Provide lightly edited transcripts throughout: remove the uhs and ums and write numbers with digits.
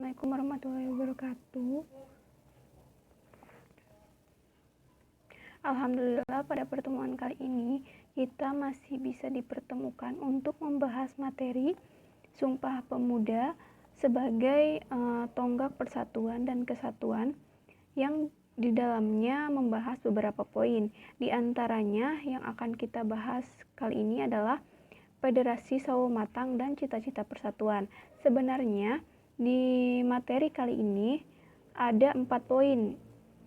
Assalamualaikum warahmatullahi wabarakatuh. Alhamdulillah pada pertemuan kali ini kita masih bisa dipertemukan untuk membahas materi Sumpah Pemuda sebagai tonggak persatuan dan kesatuan yang di dalamnya membahas beberapa poin. Di antaranya yang akan kita bahas kali ini adalah Federasi Sawo Matang dan Cita-Cita Persatuan. Sebenarnya di materi kali ini ada 4 poin,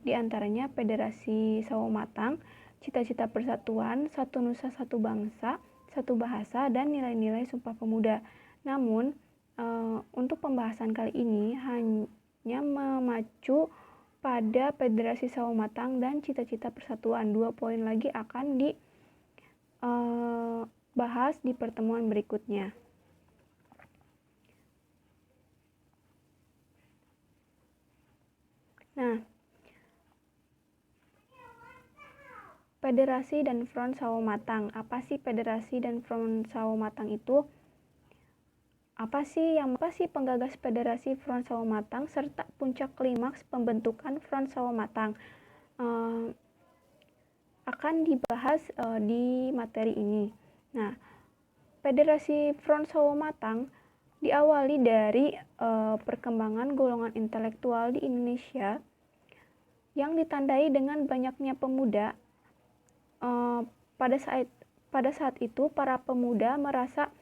di antaranya Federasi Sawo Matang, Cita-Cita Persatuan, Satu Nusa Satu Bangsa, Satu Bahasa, dan nilai-nilai Sumpah Pemuda. Namun untuk pembahasan kali ini hanya memacu pada Federasi Sawo Matang dan Cita-Cita Persatuan. 2 poin lagi akan dibahas di pertemuan berikutnya. Nah, Federasi dan Front Sawo Matang. Apa sih Federasi dan Front Sawo Matang itu? Apa sih penggagas Federasi Front Sawo Matang serta puncak klimaks pembentukan Front Sawo Matang? Akan dibahas di materi ini. Nah, Federasi Front Sawo Matang diawali dari perkembangan golongan intelektual di Indonesia yang ditandai dengan banyaknya pemuda. Pada saat itu para pemuda merasa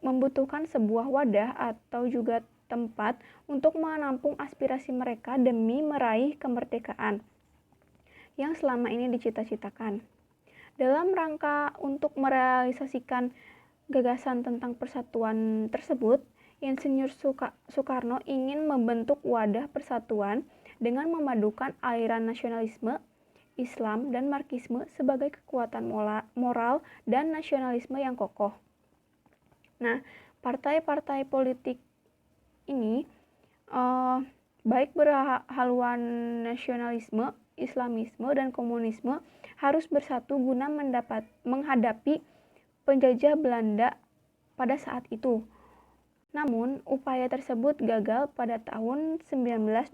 membutuhkan sebuah wadah atau juga tempat untuk menampung aspirasi mereka demi meraih kemerdekaan yang selama ini dicita-citakan. Dalam rangka untuk merealisasikan gagasan tentang persatuan tersebut, Insinyur Soekarno ingin membentuk wadah persatuan dengan memadukan aliran nasionalisme, Islam, dan Marxisme sebagai kekuatan moral dan nasionalisme yang kokoh. Nah, partai-partai politik ini baik berhaluan nasionalisme, Islamisme, dan komunisme harus bersatu guna menghadapi penjajah Belanda pada saat itu. Namun, upaya tersebut gagal pada tahun 1926.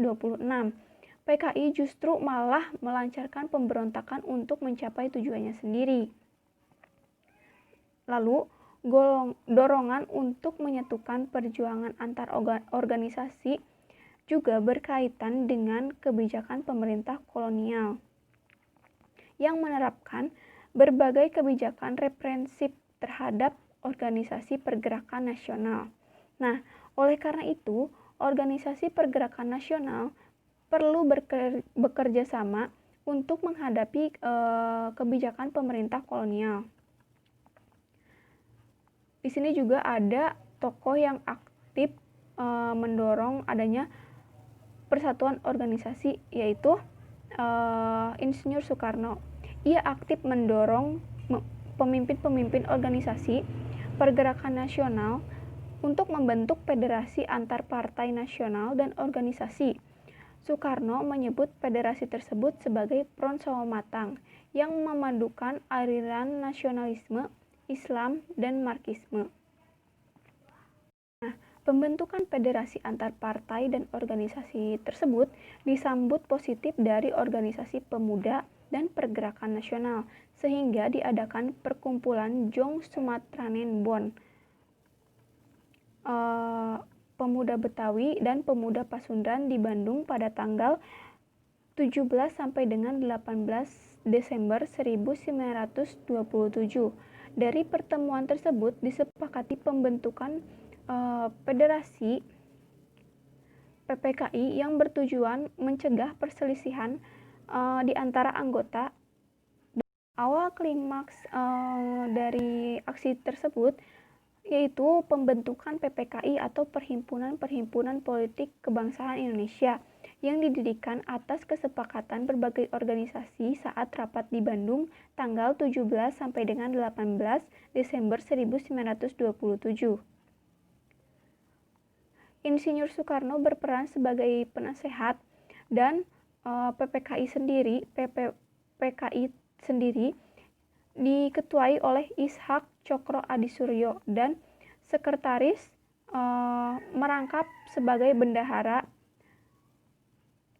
PKI justru malah melancarkan pemberontakan untuk mencapai tujuannya sendiri. Lalu, dorongan untuk menyatukan perjuangan antar organisasi juga berkaitan dengan kebijakan pemerintah kolonial yang menerapkan berbagai kebijakan represif terhadap organisasi pergerakan nasional. Nah, oleh karena itu, organisasi pergerakan nasional perlu bekerja sama untuk menghadapi kebijakan pemerintah kolonial. Di sini juga ada tokoh yang aktif mendorong adanya persatuan organisasi, yaitu Insinyur Soekarno. Ia aktif mendorong pemimpin-pemimpin organisasi pergerakan nasional untuk membentuk federasi antar partai nasional dan organisasi. Soekarno menyebut federasi tersebut sebagai Front Sawo Matang yang memadukan aliran nasionalisme, Islam, dan Marxisme. Nah, pembentukan federasi antar partai dan organisasi tersebut disambut positif dari organisasi pemuda dan pergerakan nasional, sehingga diadakan perkumpulan Jong Sumatranen Bon, Pemuda Betawi dan Pemuda Pasundan di Bandung pada tanggal 17 sampai dengan 18 Desember 1927. Dari pertemuan tersebut disepakati pembentukan federasi PPKI yang bertujuan mencegah perselisihan di antara anggota. Awal klimaks dari aksi tersebut yaitu pembentukan PPKI atau Perhimpunan Politik Kebangsaan Indonesia yang didirikan atas kesepakatan berbagai organisasi saat rapat di Bandung tanggal 17 sampai dengan 18 Desember 1927. Insinyur Soekarno berperan sebagai penasehat dan PPKI sendiri diketuai oleh Ishak Cokro Adisuryo dan sekretaris merangkap sebagai bendahara,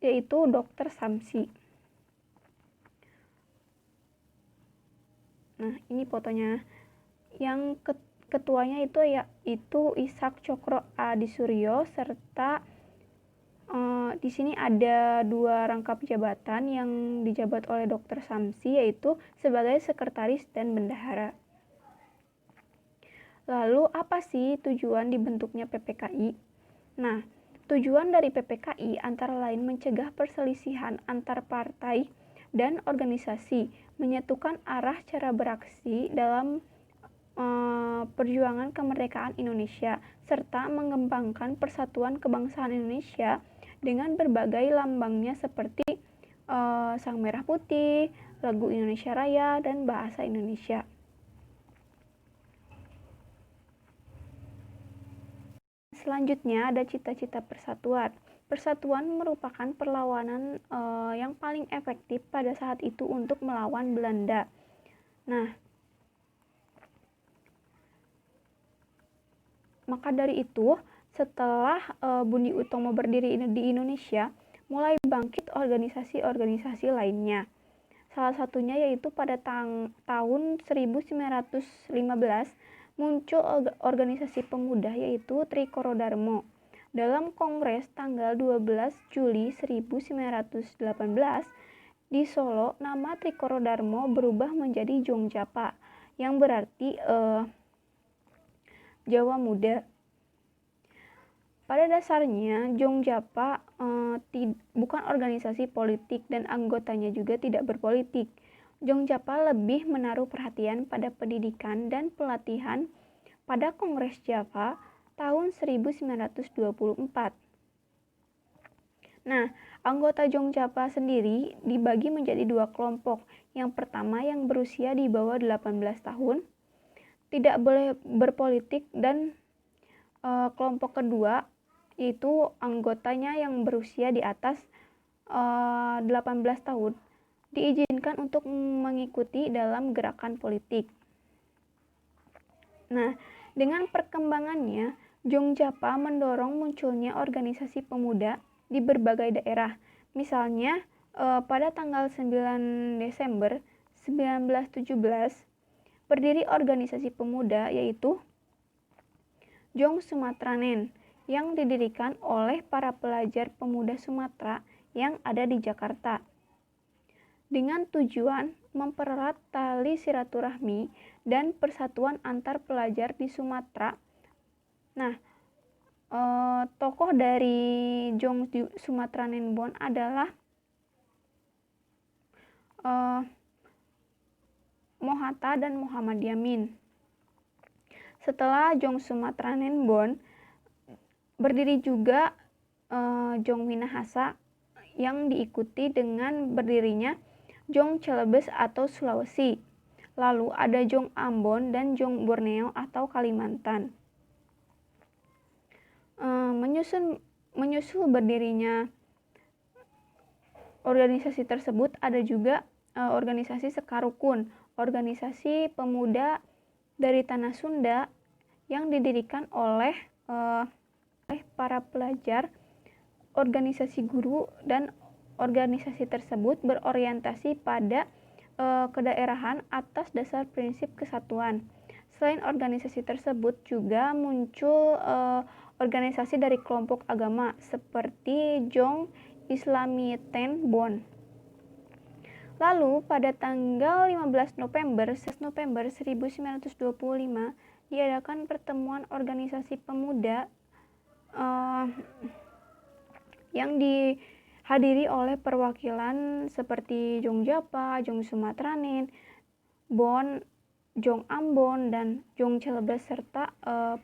yaitu Dr. Samsi. Nah, ini fotonya. Yang ketuanya itu Ishak Cokro Adisuryo, serta di sini ada 2 rangkap jabatan yang dijabat oleh Dr. Samsi, yaitu sebagai sekretaris dan bendahara. Lalu apa sih tujuan dibentuknya PPKI? Nah, tujuan dari PPKI antara lain mencegah perselisihan antar partai dan organisasi, menyatukan arah cara beraksi dalam perjuangan kemerdekaan Indonesia, serta mengembangkan persatuan kebangsaan Indonesia dengan berbagai lambangnya seperti sang merah putih, lagu Indonesia Raya, dan bahasa Indonesia. Selanjutnya ada cita-cita persatuan. Persatuan merupakan perlawanan yang paling efektif pada saat itu untuk melawan Belanda. Nah, maka dari itu, setelah Budi Utomo berdiri di Indonesia, mulai bangkit organisasi-organisasi lainnya. Salah satunya yaitu pada tahun 1915 muncul organisasi pemuda yaitu Trikoro-Darmo. Dalam kongres tanggal 12 Juli 1918 di Solo, nama Trikoro-Darmo berubah menjadi Jongjapa, yang berarti Jawa Muda. Pada dasarnya, Jongjapa bukan organisasi politik dan anggotanya juga tidak berpolitik. Jongjapa lebih menaruh perhatian pada pendidikan dan pelatihan pada Kongres Java tahun 1924. Nah, anggota Jongjapa sendiri dibagi menjadi 2 kelompok. Yang pertama yang berusia di bawah 18 tahun, tidak boleh berpolitik, dan kelompok kedua yaitu anggotanya yang berusia di atas 18 tahun diizinkan untuk mengikuti dalam gerakan politik. Nah, dengan perkembangannya, Jongjapa mendorong munculnya organisasi pemuda di berbagai daerah. Misalnya, pada tanggal 9 Desember 1917 berdiri organisasi pemuda yaitu Jong Sumatranen yang didirikan oleh para pelajar pemuda Sumatera yang ada di Jakarta dengan tujuan mempererat tali silaturahmi dan persatuan antar pelajar di Sumatera. Nah, tokoh dari Jong Sumatranen Bon adalah Mohatta dan Muhammad Yamin. Setelah Jong Sumatranen Bon, berdiri juga Jong Minahasa yang diikuti dengan berdirinya Jong Celebes atau Sulawesi. Lalu ada Jong Ambon dan Jong Borneo atau Kalimantan. Menyusul berdirinya organisasi tersebut ada juga organisasi Sekarukun, organisasi pemuda dari tanah Sunda yang didirikan oleh para pelajar, organisasi guru, dan organisasi tersebut berorientasi pada kedaerahan atas dasar prinsip kesatuan. Selain organisasi tersebut juga muncul organisasi dari kelompok agama seperti Jong Islamiten Bon. Lalu pada tanggal 15 November 1925 diadakan pertemuan organisasi pemuda yang dihadiri oleh perwakilan seperti Jongjapa, Jong Sumatranen, Bon, Jong Ambon, dan Jong Celebes serta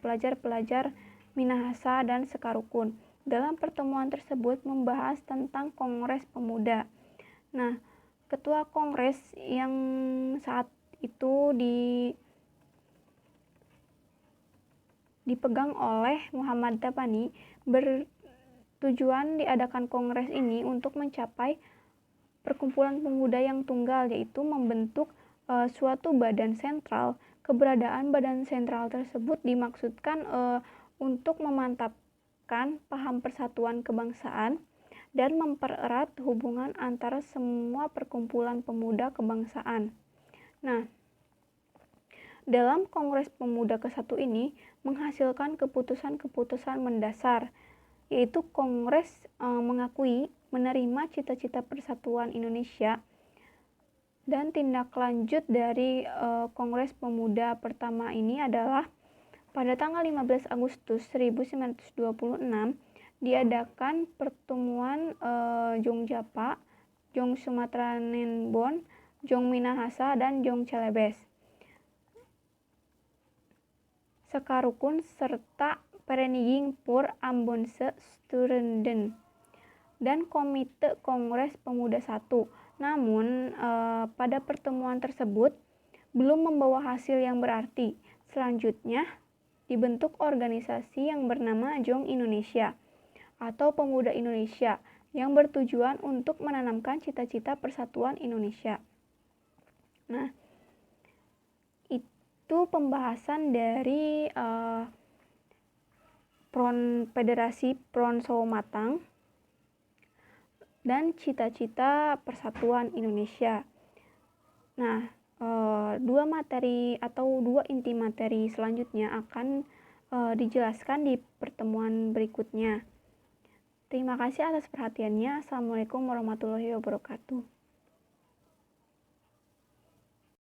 pelajar-pelajar Minahasa dan Sekarukun. Dalam pertemuan tersebut membahas tentang Kongres Pemuda. Nah, ketua kongres yang saat itu dipegang oleh Muhammad Tabani bertujuan diadakan kongres ini untuk mencapai perkumpulan pemuda yang tunggal, yaitu membentuk suatu badan sentral. Keberadaan badan sentral tersebut dimaksudkan untuk memantapkan paham persatuan kebangsaan dan mempererat hubungan antara semua perkumpulan pemuda kebangsaan. Nah, dalam Kongres Pemuda ke-1 ini menghasilkan keputusan-keputusan mendasar, yaitu Kongres mengakui, menerima cita-cita persatuan Indonesia, dan tindak lanjut dari Kongres Pemuda pertama ini adalah pada tanggal 15 Agustus 1926 diadakan pertemuan Jongjapa, Jong Sumatranenbon, Jong Minahasa, dan Jong Celebes, Sekarukun, serta Pereniging Pur Ambonse Sturenden, dan Komite Kongres Pemuda 1. Namun, pada pertemuan tersebut belum membawa hasil yang berarti. Selanjutnya, dibentuk organisasi yang bernama Jong Indonesia atau Pemuda Indonesia yang bertujuan untuk menanamkan cita-cita persatuan Indonesia. Nah, itu pembahasan dari Federasi Pronsou Matang dan cita-cita persatuan Indonesia. Nah, dua materi atau dua inti materi selanjutnya akan dijelaskan di pertemuan berikutnya. Terima kasih atas perhatiannya. Assalamualaikum warahmatullahi wabarakatuh.